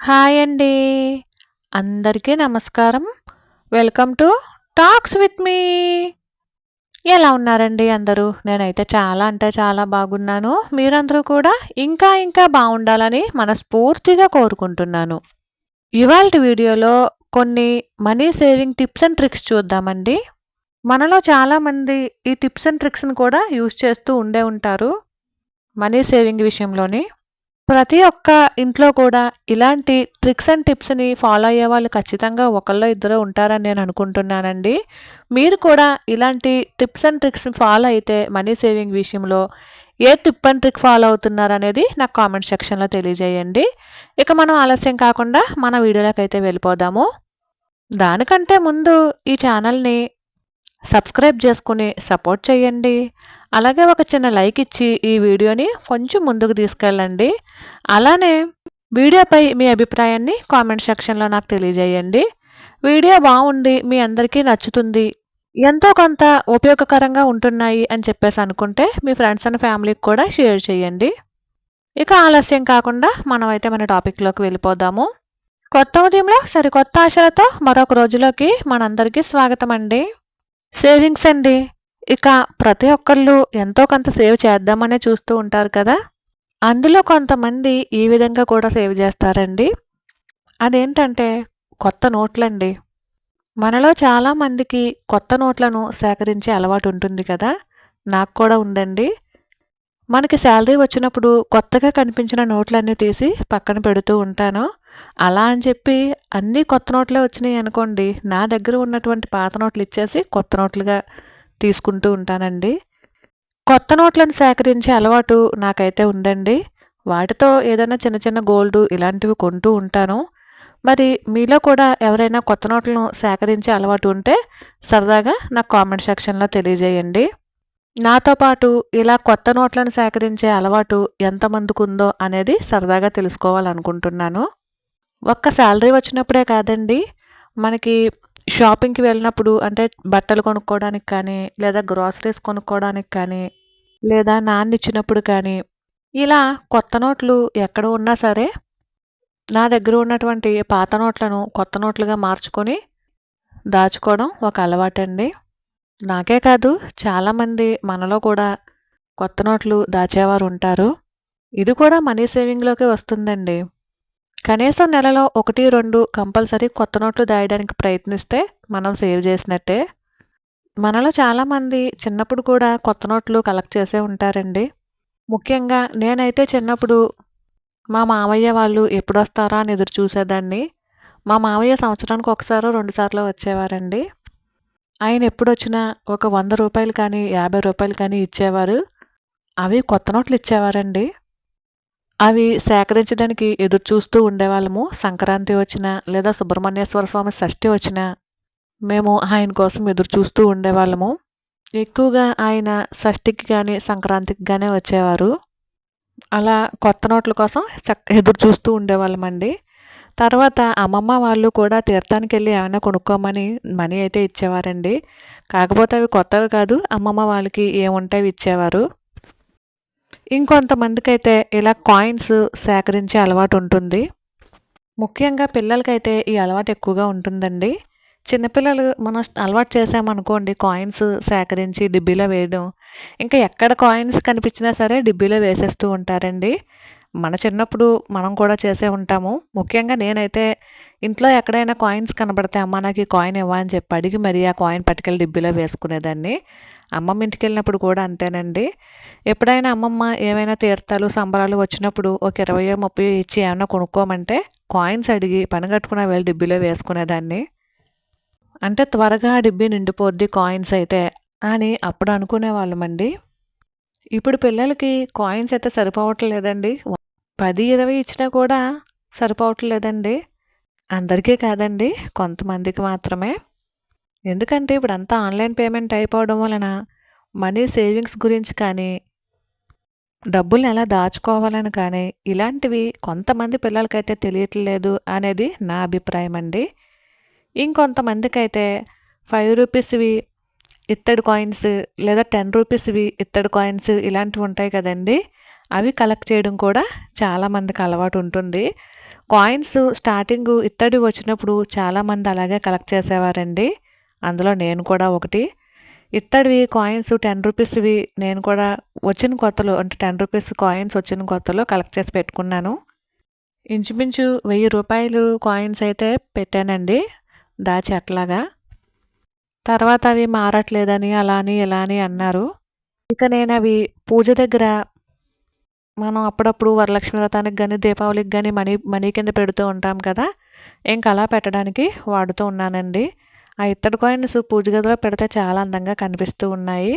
Hi అండి. అందరికీ నమస్కారం. Welcome to talks with me. ఎలా ఉన్నారండి అందరూ? నేనైతే చాలా అంటే చాలా బాగున్నాను. మీరందరూ కూడా ఇంకా బాగుండాలని మనస్ఫూర్తిగా కోరుకుంటున్నాను. ఇవాల్టి వీడియోలో కొన్ని money saving tips and tricks చూద్దామండి. మనలో చాలామంది ఈ టిప్స్ అండ్ ట్రిక్స్‌ని కూడా యూజ్ చేస్తూ ఉండే ఉంటారు మనీ సేవింగ్ విషయంలోని. ప్రతి ఒక్క ఇంట్లో కూడా ఇలాంటి ట్రిక్స్ అండ్ టిప్స్‌ని ఫాలో అయ్యేవాళ్ళు ఖచ్చితంగా ఒకళ్ళో ఇద్దరో ఉంటారని నేను అనుకుంటున్నానండి. మీరు కూడా ఇలాంటి టిప్స్ అండ్ ట్రిక్స్‌ని ఫాలో అయితే మనీ సేవింగ్ విషయంలో ఏ టిప్ అండ్ ట్రిక్ ఫాలో అవుతున్నారనేది నాకు కామెంట్ సెక్షన్‌లో తెలియజేయండి. ఇక మనం ఆలస్యం కాకుండా మన వీడియోలోకైతే వెళ్ళిపోదాము. దానికంటే ముందు ఈ ఛానల్‌ని సబ్స్క్రైబ్ చేసుకుని సపోర్ట్ చేయండి. అలాగే ఒక చిన్న లైక్ ఇచ్చి ఈ వీడియోని కొంచెం ముందుకు తీసుకెళ్ళండి. అలానే వీడియోపై మీ అభిప్రాయాన్ని కామెంట్ సెక్షన్‌లో నాకు తెలియజేయండి. వీడియో బాగుండి మీ అందరికీ నచ్చుతుంది, ఎంతో కొంత ఉపయోగకరంగా ఉంటున్నాయి అని చెప్పేసి అనుకుంటే మీ ఫ్రెండ్స్ అండ్ ఫ్యామిలీకి కూడా షేర్ చేయండి. ఇక ఆలస్యం కాకుండా మనమైతే మన టాపిక్‌లోకి వెళ్ళిపోదాము. కొత్త ఉదయంలో సరికొత్త ఆశలతో మరొక రోజులోకి మనందరికీ స్వాగతం అండి. సేవింగ్స్ అండి. ఇక ప్రతి ఒక్కళ్ళు ఎంతో కొంత సేవ్ చేద్దామనే చూస్తూ ఉంటారు కదా! అందులో కొంతమంది ఈ విధంగా కూడా సేవ్ చేస్తారండి. అదేంటంటే కొత్త నోట్లండి. మనలో చాలామందికి కొత్త నోట్లను సేకరించే అలవాటు ఉంటుంది కదా! నాకు కూడా ఉందండి. మనకి శాలరీ వచ్చినప్పుడు కొత్తగా కనిపించిన నోట్లన్నీ తీసి పక్కన పెడుతూ ఉంటాను. అలా అని చెప్పి అన్నీ కొత్త నోట్లే వచ్చినాయి అనుకోండి, నా దగ్గర ఉన్నటువంటి పాత నోట్లు ఇచ్చేసి కొత్త నోట్లుగా తీసుకుంటూ ఉంటానండి. కొత్త నోట్లను సేకరించే అలవాటు నాకైతే ఉందండి. వాటితో ఏదైనా చిన్న చిన్న గోల్డు ఇలాంటివి కొంటూ ఉంటాను. మరి మీలో కూడా ఎవరైనా కొత్త నోట్లను సేకరించే అలవాటు ఉంటే సరదాగా నాకు కామెంట్ సెక్షన్‌లో తెలియజేయండి. నాతో పాటు ఇలా కొత్త నోట్లను సేకరించే అలవాటు ఎంతమందికి ఉందో అనేది సరదాగా తెలుసుకోవాలనుకుంటున్నాను. ఒక్క శాలరీ వచ్చినప్పుడే కాదండి, మనకి షాపింగ్‌కి వెళ్ళినప్పుడు అంటే బట్టలు కొనుక్కోవడానికి కానీ, లేదా గ్రోసరీస్ కొనుక్కోవడానికి కానీ, లేదా నాన్నిచ్చినప్పుడు కానీ, ఇలా కొత్త నోట్లు ఎక్కడ ఉన్నా సరే, నా దగ్గర ఉన్నటువంటి పాత నోట్లను కొత్త నోట్లుగా మార్చుకొని దాచుకోవడం ఒక అలవాటండి. నాకే కాదు, చాలామంది మనలో కూడా కొత్త నోట్లు దాచేవారు ఉంటారు. ఇది కూడా మనీ సేవింగ్‌లోకే వస్తుందండి. కనీసం నెలలో 1, 2 కంపల్సరీ కొత్త నోట్లు దాయడానికి ప్రయత్నిస్తే మనం సేవ్ చేసినట్టే. మనలో చాలామంది చిన్నప్పుడు కూడా కొత్త నోట్లు కలెక్ట్ చేసే ఉంటారండి. ముఖ్యంగా నేనైతే చిన్నప్పుడు మా మామయ్య వాళ్ళు ఎప్పుడొస్తారా అని ఎదురు చూసేదాన్ని. మా మామయ్య సంవత్సరానికి ఒకసారో, 2 సార్లో వచ్చేవారండి. ఆయన ఎప్పుడొచ్చినా ఒక ₹100 కానీ, ₹50 కానీ ఇచ్చేవారు. అవి కొత్త నోట్లు ఇచ్చేవారండి. అవి సేకరించడానికి ఎదురు చూస్తూ ఉండేవాళ్ళము. సంక్రాంతి వచ్చినా, లేదా సుబ్రహ్మణ్యేశ్వర స్వామి షష్ఠి వచ్చినా, మేము ఆయన కోసం ఎదురు చూస్తూ ఉండేవాళ్ళము. ఎక్కువగా ఆయన షష్ఠికి గానీ, సంక్రాంతికి గానీ వచ్చేవారు. అలా కొత్త నోట్ల కోసం ఎదురు చూస్తూ ఉండేవాళ్ళమండి. తర్వాత అమ్మమ్మ వాళ్ళు కూడా తీర్థానికెళ్ళి ఏమైనా కొనుక్కోమని మనీ అయితే ఇచ్చేవారండి. కాకపోతే అవి కొత్తవి కాదు, అమ్మమ్మ వాళ్ళకి ఏముంటే అవి ఇచ్చేవారు. ఇంకొంతమందికైతే ఇలా కాయిన్స్ సేకరించే అలవాటు ఉంటుంది. ముఖ్యంగా పిల్లలకైతే ఈ అలవాటు ఎక్కువగా ఉంటుందండి. చిన్నపిల్లలు మనం అలవాటు చేసామనుకోండి కాయిన్స్ సేకరించి డిబ్బీలో వేయడం, ఇంకా ఎక్కడ కాయిన్స్ కనిపించినా సరే డిబ్బీలో వేసేస్తూ ఉంటారండి. మన చిన్నప్పుడు మనం కూడా చేసే ఉంటాము. ముఖ్యంగా నేనైతే ఇంట్లో ఎక్కడైనా కాయిన్స్ కనబడితే అమ్మ నాకు ఈ కాయిన్ ఇవ్వ అని చెప్పి అడిగి మరి ఆ కాయిన్ పట్టుకెళ్ళి డిబ్బీలో వేసుకునేదాన్ని. అమ్మమ్మ ఇంటికి వెళ్ళినప్పుడు కూడా అంతేనండి. ఎప్పుడైనా అమ్మమ్మ ఏమైనా తీర్థాలు సంబరాలు వచ్చినప్పుడు ఒక 20, 30 ఇచ్చి ఏమైనా కొనుక్కోమంటే కాయిన్స్ అడిగి పనిగట్టుకుని వెళ్ళి డిబ్బీలో వేసుకునేదాన్ని. అంటే త్వరగా డిబ్బీ నిండిపోద్ది కాయిన్స్ అయితే అని అప్పుడు అనుకునేవాళ్ళమండి. ఇప్పుడు పిల్లలకి కాయిన్స్ అయితే సరిపోవట్లేదండి. 10, 20 ఇచ్చినా కూడా సరిపోవట్లేదండి. అందరికీ కాదండి, కొంతమందికి మాత్రమే. ఎందుకంటే ఇప్పుడంతా ఆన్లైన్ పేమెంట్ అయిపోవడం వలన మనీ సేవింగ్స్ గురించి కానీ, డబ్బుల్ని ఎలా దాచుకోవాలని కానీ, ఇలాంటివి కొంతమంది పిల్లలకైతే తెలియట్లేదు అనేది నా అభిప్రాయం అండి. ఇంకొంతమందికైతే ₹5వి ఇత్తడి కాయిన్స్ లేదా ₹10వి ఇత్తడి కాయిన్స్ ఇలాంటివి ఉంటాయి కదండీ! అవి కలెక్ట్ చేయడం కూడా చాలామందికి అలవాటు ఉంటుంది. కాయిన్స్ స్టార్టింగు ఇత్తడివి వచ్చినప్పుడు చాలామంది అలాగే కలెక్ట్ చేసేవారండి. అందులో నేను కూడా ఒకటి. ఇత్తడివి కాయిన్స్ 10 రూపీస్‌వి నేను కూడా వచ్చిన కొత్తలో అంటే 10 రూపీస్ కాయిన్స్ వచ్చిన కొత్తలో కలెక్ట్ చేసి పెట్టుకున్నాను. ఇంచుమించు రూ. 1000 కాయిన్స్ అయితే పెట్టానండి దాచి అట్లాగా. తర్వాత అవి మారట్లేదని అలా అని ఇలా అని అన్నారు. ఇక నేనవి పూజ దగ్గర మనం అప్పుడప్పుడు వరలక్ష్మి వ్రతానికి గానీ, దీపావళికి గానీ మనీ కింద పెడుతూ ఉంటాం కదా! ఇంక అలా పెట్టడానికి వాడుతూ ఉన్నానండి. ఆ ఇత్తడి కాయిన్స్ పూజ గదిలో పెడితే చాలా అందంగా కనిపిస్తూ ఉన్నాయి.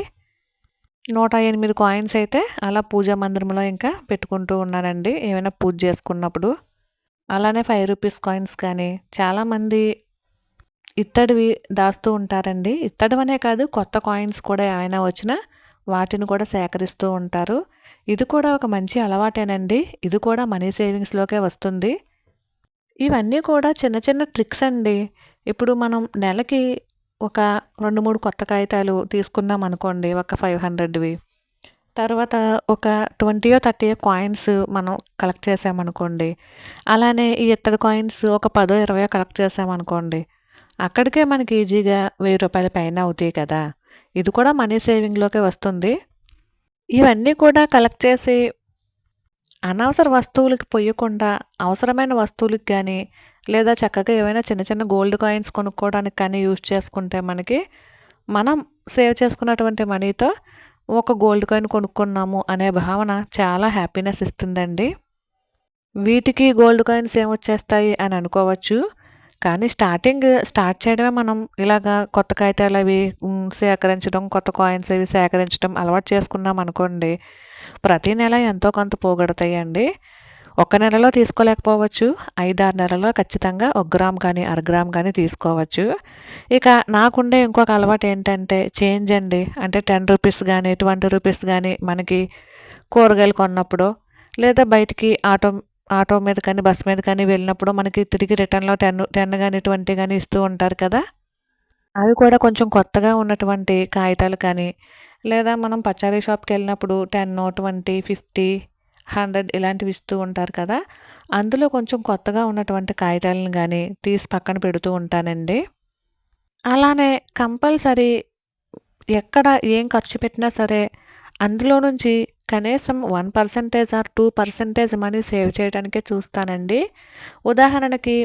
108 కాయిన్స్ అయితే అలా పూజా మందిరంలో ఇంకా పెట్టుకుంటూ ఉన్నానండి. ఏమైనా పూజ చేసుకున్నప్పుడు. అలానే 5 రూపీస్ కాయిన్స్ కానీ చాలామంది ఇత్తడివి దాస్తూ ఉంటారండి. ఇత్తడివనే కాదు కొత్త కాయిన్స్ కూడా ఏమైనా వచ్చినా వాటిని కూడా సేకరిస్తూ ఉంటారు. ఇది కూడా ఒక మంచి అలవాటేనండి. ఇది కూడా మనీ సేవింగ్స్‌లోకే వస్తుంది. ఇవన్నీ కూడా చిన్న చిన్న ట్రిక్స్ అండి. ఇప్పుడు మనం నెలకి ఒక 2, 3 కొత్త కాగితాలు తీసుకున్నామనుకోండి ఒక 500వి. తర్వాత ఒక 20 30 కాయిన్స్ మనం కలెక్ట్ చేసామనుకోండి. అలానే ఈ ఇత్తడి కాయిన్స్ ఒక 10 20 కలెక్ట్ చేసామనుకోండి. అక్కడికే మనకి ఈజీగా రూ. 1000 పైన అవుతాయి కదా! ఇది కూడా మనీ సేవింగ్‌లోకే వస్తుంది. ఇవన్నీ కూడా కలెక్ట్ చేసి అనవసర వస్తువులకి పొయ్యకుండా అవసరమైన వస్తువులకి గానీ, లేదా చక్కగా ఏవైనా చిన్న చిన్న గోల్డ్ కాయిన్స్ కొనుక్కోవడానికి కానీ యూజ్ చేసుకుంటే మనం సేవ్ చేసుకున్నటువంటి మనీతో ఒక గోల్డ్ కాయిన్ కొనుక్కున్నాము అనే భావన చాలా హ్యాపీనెస్ ఇస్తుందండి. వీటికి గోల్డ్ కాయిన్స్ ఏమొచ్చేస్తాయి అని అనుకోవచ్చు. కానీ స్టార్ట్ చేయడమే మనం ఇలాగా కొత్త కాగితాలవి సేకరించడం, కొత్త కాయిన్స్ అవి సేకరించడం అలవాటు చేసుకున్నామనుకోండి, ప్రతి నెల ఎంతో కొంత పోగొడతాయండి. ఒక నెలలో తీసుకోలేకపోవచ్చు. 5, 6 నెలల్లో ఖచ్చితంగా 1 గ్రామ్ కానీ, అర గ్రామ్ కానీ తీసుకోవచ్చు. ఇక నాకుండే ఇంకొక అలవాటు ఏంటంటే చేంజ్ అండి. అంటే 10 రూపీస్ గానీ, 20 రూపీస్ గానీ మనకి కూరగాయలు కొన్నప్పుడో, లేదా బయటికి ఆటో మీద కానీ, బస్ మీద కానీ వెళ్ళినప్పుడు మనకి తిరిగి రిటర్న్‌లో 10 గానీ, 20 గానీ ఇస్తూ ఉంటారు కదా! అవి కూడా కొంచెం కొత్తగా ఉన్నటువంటి కాగితాలు కానీ, లేదా మనం పచారీ షాప్‌కెళ్ళినప్పుడు 10, 20, 50, 100 ఇలాంటివి ఇస్తూ ఉంటారు కదా! అందులో కొంచెం కొత్తగా ఉన్నటువంటి కాగితాలను గానీ తీసి పక్కన పెడుతూ ఉంటానండి. అలానే కంపల్సరీ ఎక్కడ ఏం ఖర్చు పెట్టినా సరే, అందులో నుంచి కనీసం 1% ఆర్ 2% మనీ సేవ్ చేయడానికే చూస్తానండి. ఉదాహరణకి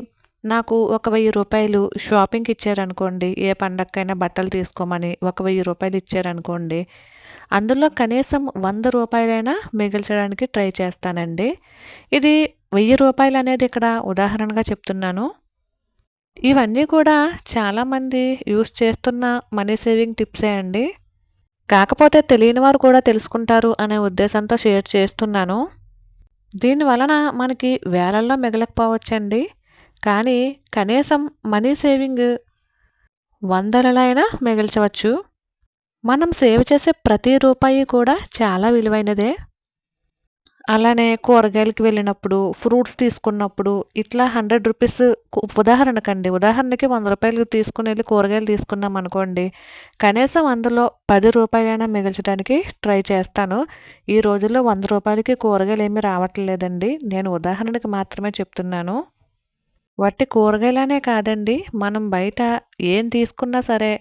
నాకు ఒక రూ. 1000 షాపింగ్‌కి ఇచ్చారనుకోండి, ఏ పండగకైనా బట్టలు తీసుకోమని ఒక రూ. 1000 ఇచ్చారనుకోండి, అందులో కనీసం రూ. 100 మిగిల్చడానికి ట్రై చేస్తానండి. ఇది రూ. 1000 అనేది ఇక్కడ ఉదాహరణగా చెప్తున్నాను. ఇవన్నీ కూడా చాలామంది యూజ్ చేస్తున్న మనీ సేవింగ్ టిప్సే అండి. కాకపోతే తెలియని వారు కూడా తెలుసుకుంటారు అనే ఉద్దేశంతో షేర్ చేస్తున్నాను. దీని వలన మనకి వేలల్లో మిగలకపోవచ్చండి. కానీ కనీసం మనీ సేవింగ్ వందలలో అయినా మిగల్చవచ్చు. మనం సేవ్ చేసే ప్రతి రూపాయి కూడా చాలా విలువైనదే. అలానే కూరగాయలకి వెళ్ళినప్పుడు, ఫ్రూట్స్ తీసుకున్నప్పుడు ఇట్లా 100 రూపీస్ ఉదాహరణకి రూ. 100 తీసుకొనెళ్ళి కూరగాయలు తీసుకున్నామనుకోండి, కనీసం అందులో రూ. 10 మిగల్చడానికి ట్రై చేస్తాను. ఈ రోజుల్లో రూ. 100కి కూరగాయలేమీ రావట్లేదండి. నేను ఉదాహరణకి మాత్రమే చెప్తున్నాను. వట్టి కూరగాయలనే కాదండి, మనం బయట ఏం తీసుకున్నా సరే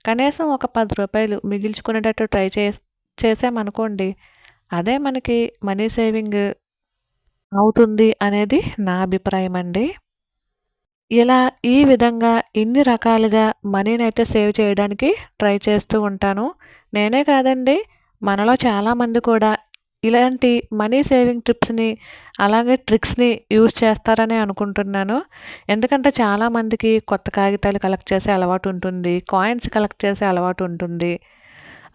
కనీసం ఒక రూ. 10 మిగిల్చుకునేటట్టు ట్రై చేసామనుకోండి, అదే మనకి మనీ సేవింగ్ అవుతుంది అనేది నా అభిప్రాయం అండి. ఇలా ఈ విధంగా ఇన్ని రకాలుగా మనీనైతే సేవ్ చేయడానికి ట్రై చేస్తూ ఉంటాను. నేనే కాదండి, మనలో చాలామంది కూడా ఇలాంటి మనీ సేవింగ్ టిప్స్‌ని, అలాగే ట్రిక్స్‌ని యూజ్ చేస్తారనే అనుకుంటున్నాను. ఎందుకంటే చాలామందికి కొత్త కాగితాలు కలెక్ట్ చేసే అలవాటు ఉంటుంది. కాయిన్స్ కలెక్ట్ చేసే అలవాటు ఉంటుంది.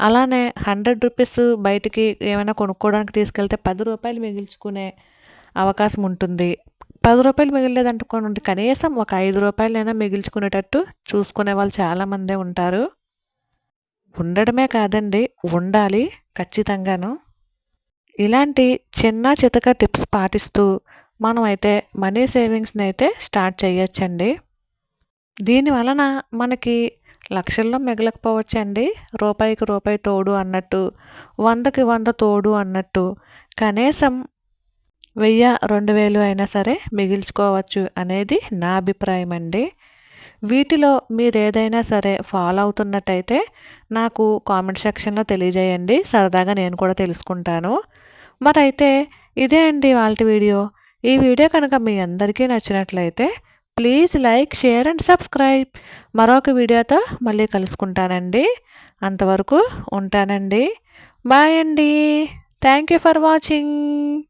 అలానే 100 రూపీస్ బయటికి ఏమైనా కొనుక్కోవడానికి తీసుకెళ్తే రూ. 10 మిగిల్చుకునే అవకాశం ఉంటుంది. రూ. 10 మిగలలేదనుకోండి, కనీసం ఒక రూ. 5 మిగిల్చుకునేటట్టు చూసుకునే వాళ్ళు చాలామందే ఉంటారు. ఉండడమే కాదండి, ఉండాలి ఖచ్చితంగాను. ఇలాంటి చిన్న చితక టిప్స్ పాటిస్తూ మనమైతే మనీ సేవింగ్స్‌ని అయితే స్టార్ట్ చేయొచ్చండి. దీని వలన మనకి లక్షల్లో మిగలకపోవచ్చండి. రూపాయికి రూపాయి తోడు అన్నట్టు, 100కి 100 తోడు అన్నట్టు కనీసం 1000, 2000 అయినా సరే మిగిల్చుకోవచ్చు అనేది నా అభిప్రాయం అండి. వీటిలో మీరేదైనా సరే ఫాలో అవుతున్నట్టయితే నాకు కామెంట్ సెక్షన్‌లో తెలియజేయండి. సరదాగా నేను కూడా తెలుసుకుంటాను. మరైతే ఇదే అండి ఇవాల్టి వీడియో. ఈ వీడియో కనుక మీ అందరికీ నచ్చినట్లయితే please like, share and subscribe. మరొక వీడియోతో మళ్ళీ కలుసుకుంటానండి. అంతవరకు ఉంటానండి. బాయ్ అండి. Thank you for watching.